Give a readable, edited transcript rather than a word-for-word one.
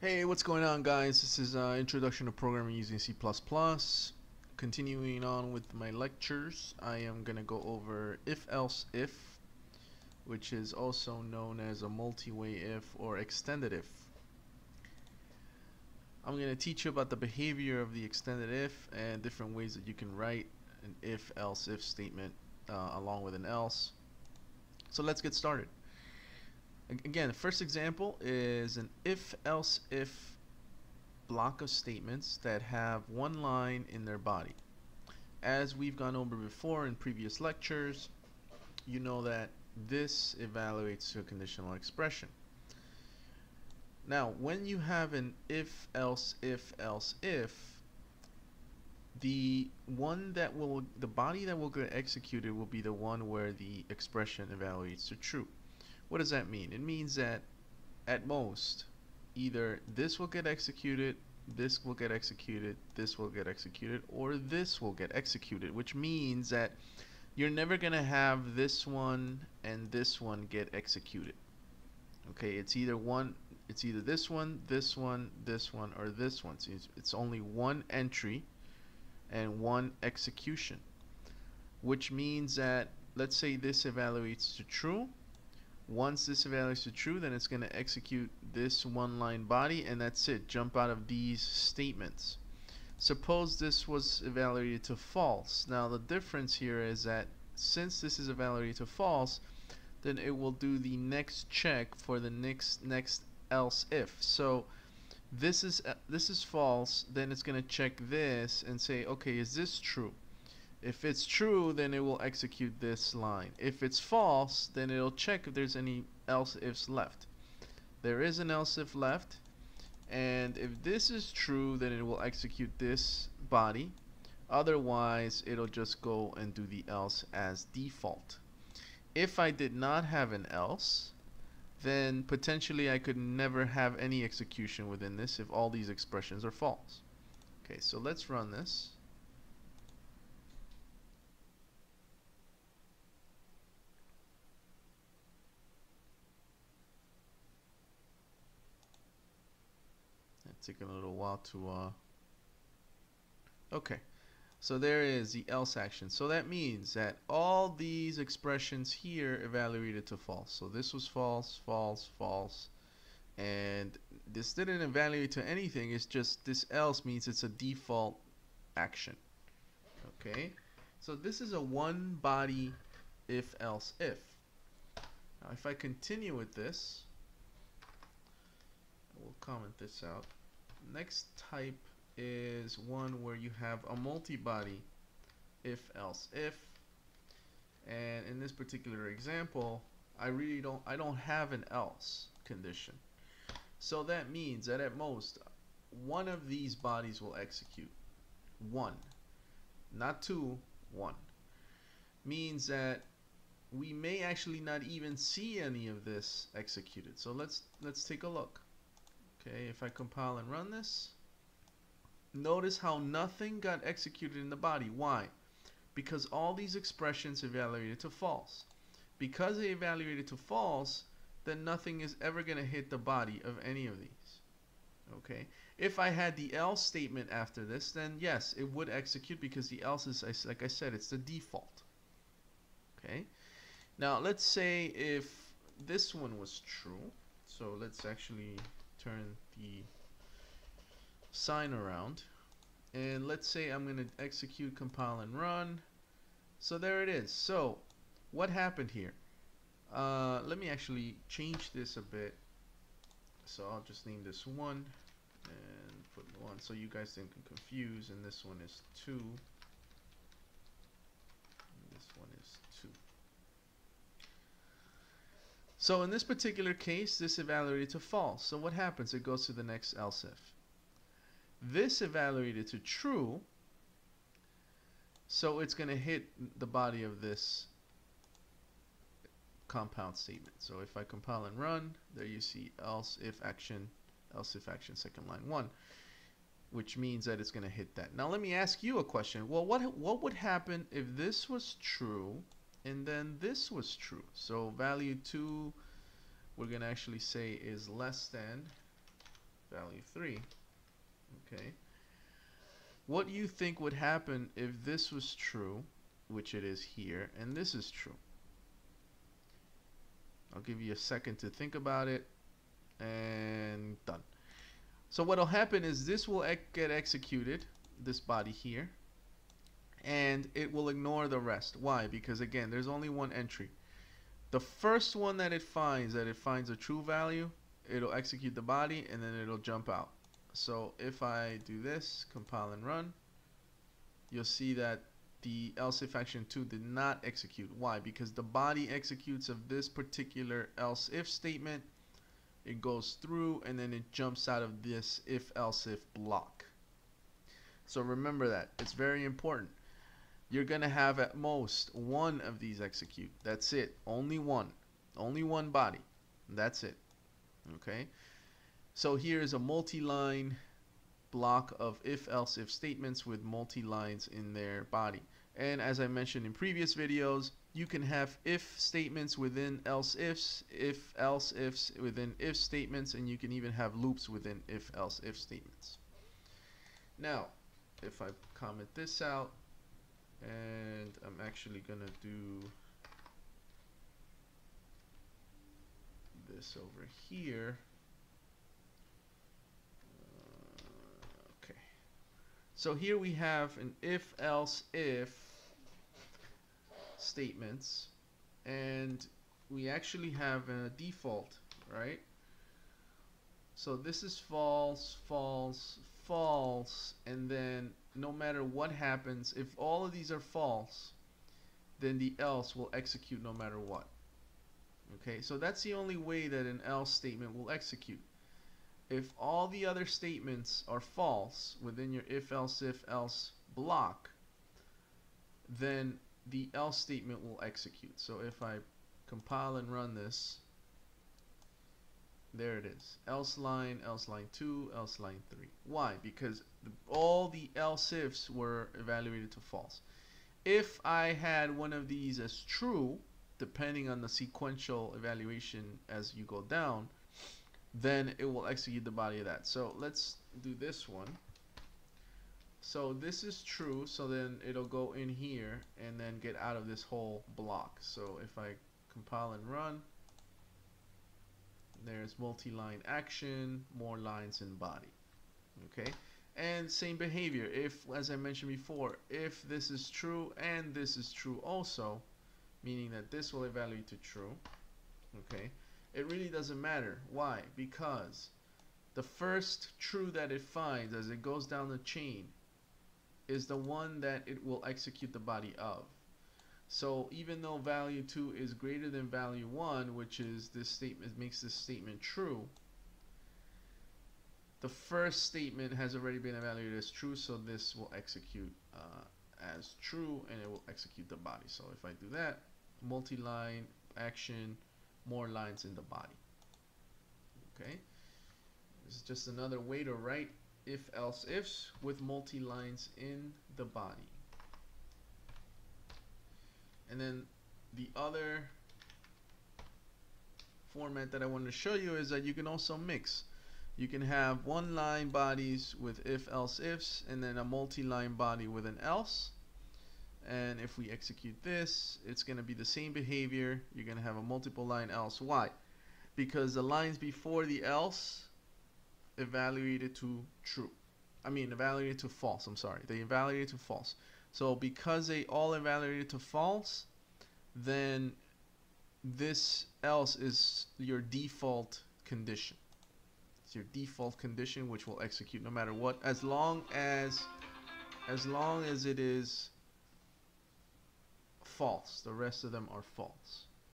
Hey, what's going on, guys? This is Introduction to Programming using C++. Continuing on with my lectures, I am going to go over if-else-if, which is also known as a multi-way if or extended if. I'm going to teach you about the behavior of the extended if and different ways that you can write an if-else-if statement along with an else. So let's get started. Again, the first example is an if-else-if block of statements that have one line in their body. As we've gone over before in previous lectures, you know that this evaluates to a conditional expression. Now, when you have an if-else-if, the body that will get executed will be the one where the expression evaluates to true. What does that mean? It means that at most, either this will get executed, this will get executed, this will get executed, or this will get executed, which means that you're never going to have this one and this one get executed. Okay, it's either this one, this one, this one, or this one. So it's only one entry and one execution, which means that, let's say this evaluates to true. Once this evaluates to true, then it's going to execute this one line body, and that's it. Jump out of these statements. Suppose this was evaluated to false. Now the difference here is that since this is evaluated to false, then it will do the next check for the next else if. So this is false, then it's going to check this and say, okay, is this true? If it's true, then it will execute this line. If it's false, then it'll check if there's any else ifs left. There is an else if left, and if this is true, then it will execute this body. Otherwise, it'll just go and do the else as default. If I did not have an else, then potentially I could never have any execution within this if all these expressions are false. Okay, so let's run this. Taking a little while to okay, so there is the else action. So that means that all these expressions here evaluated to false. So this was false, false, false, and this didn't evaluate to anything. It's just this else means it's a default action. Okay, so this is a one body if else if. Now if I continue with this, we'll comment this out. Next type is one where you have a multi-body if else if, and in this particular example I don't have an else condition. So that means that at most one of these bodies will execute. One, not two, one. Means that we may actually not even see any of this executed. So let's take a look. Okay, if I compile and run this, notice how nothing got executed in the body. Why? Because all these expressions evaluated to false. Because they evaluated to false, then nothing is ever going to hit the body of any of these. Okay, if I had the else statement after this, then yes, it would execute because the else is, like I said, it's the default. Okay, now let's say if this one was true, so let's actually turn the sign around, and let's say I'm going to execute, compile, and run. So there it is. So what happened here? Let me actually change this a bit. So I'll just name this 1 and put 1 so you guys don't get confused, and this one is 2 and this one is 2. So in this particular case, this evaluated to false. So what happens? It goes to the next else if. This evaluated to true, so it's going to hit the body of this compound statement. So if I compile and run, there you see else if action, second line 1, which means that it's going to hit that. Now let me ask you a question. Well, what would happen if this was true and then this was true? So value 2, we're going to actually say is less than value 3. Okay. What do you think would happen if this was true, which it is here, and this is true? I'll give you a second to think about it, and done. So what'll happen is this will get executed, this body here, and it will ignore the rest. Why? Because again, there's only one entry. The first one that it finds a true value, it'll execute the body and then it'll jump out. So if I do this, compile and run, you'll see that the else if action 2 did not execute. Why? Because the body executes of this particular else if statement, it goes through and then it jumps out of this if else if block. So remember that, it's very important. You're gonna have at most one of these execute. That's it. Only one body. That's it. Okay. So here is a multi-line block of if-else if statements with multi-lines in their body. And as I mentioned in previous videos, you can have if statements within else ifs, if else ifs within if statements, and you can even have loops within if else if statements. Now, if I comment this out, and I'm actually gonna do this over here. Okay. So here we have an if else if statements, and we actually have a default, right? So this is false, false, false, and then no matter what happens, if all of these are false, then the else will execute no matter what. Okay, so that's the only way that an else statement will execute. If all the other statements are false within your if else block, then the else statement will execute. So if I compile and run this, there it is. Else line 2, else line 3. Why? Because all the else ifs were evaluated to false. If I had one of these as true, depending on the sequential evaluation as you go down, then it will execute the body of that. So let's do this one. So this is true, so then it'll go in here and then get out of this whole block. So if I compile and run, there's multi-line action, more lines in body. Okay, and same behavior. If, as I mentioned before, if this is true and this is true also, meaning that this will evaluate to true, okay, it really doesn't matter. Why? Because the first true that it finds as it goes down the chain is the one that it will execute the body of. So even though value 2 is greater than value 1, which is this statement, makes this statement true, the first statement has already been evaluated as true, so this will execute as true and it will execute the body. So if I do that, multi-line action, more lines in the body. Okay, this is just another way to write if else ifs with multi-lines in the body. And then the other format that I wanted to show you is that you can also mix. You can have one line bodies with if else ifs and then a multi-line body with an else. And if we execute this, it's going to be the same behavior. You're going to have a multiple line else. Why? Because the lines before the else evaluated to true. Evaluated to false. I'm sorry. They evaluated to false. So because they all evaluated to false, then this else is your default condition. It's your default condition which will execute no matter what, as long as it is false. The rest of them are false.